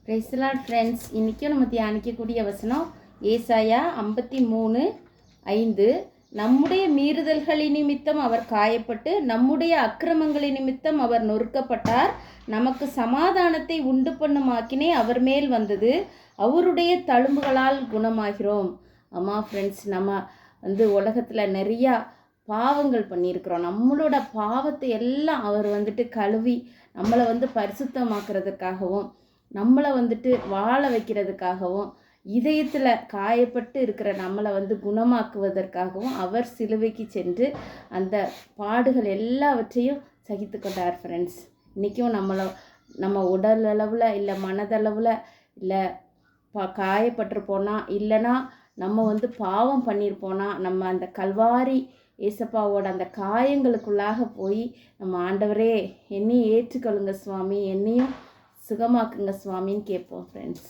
Praise the Lord friends. இன்றைக்கும் நம்ம தியானிக்கக்கூடிய வசனம் ஏசாயா 53:5. நம்முடைய மீறுதல்களின் நிமித்தம் அவர் காயப்பட்டு நம்முடைய அக்கிரமங்களின் நிமித்தம் அவர் நொறுக்கப்பட்டார். நமக்கு சமாதானத்தை உண்டு பண்ணும் ஆக்கினை அவர் மேல் வந்தது. அவருடைய தழும்புகளால் குணமாகிறோம். ஆமாம் ஃப்ரெண்ட்ஸ், நம்ம உலகத்தில் நிறையா பாவங்கள் பண்ணியிருக்கிறோம். நம்மளோட பாவத்தை எல்லாம் அவர் கழுவி நம்மளை பரிசுத்தமாக்குறதுக்காகவும் நம்மளை வாழ வைக்கிறதுக்காகவும் இதயத்தில் காயப்பட்டு இருக்கிற நம்மளை குணமாக்குவதற்காகவும் அவர் சிலுவைக்கு சென்று அந்த பாடுகள் எல்லாவற்றையும் சகித்து கொண்டார் ஃப்ரெண்ட்ஸ். இன்றைக்கும் நம்ம உடல் அளவில் இல்லை மனதளவில் இல்லை காயப்பட்டிருப்போனா இல்லைனா நம்ம பாவம் பண்ணியிருப்போனா நம்ம அந்த கல்வாரி ஏசப்பாவோட அந்த காயங்களுக்குள்ளாக போய் நம்ம ஆண்டவரே என்னையும் ஏற்றுக்கொள்ளுங்க சுவாமி, என்னையும் சுகமாக்குங்க சுவாமின்னு கேட்போம் ஃப்ரெண்ட்ஸ்.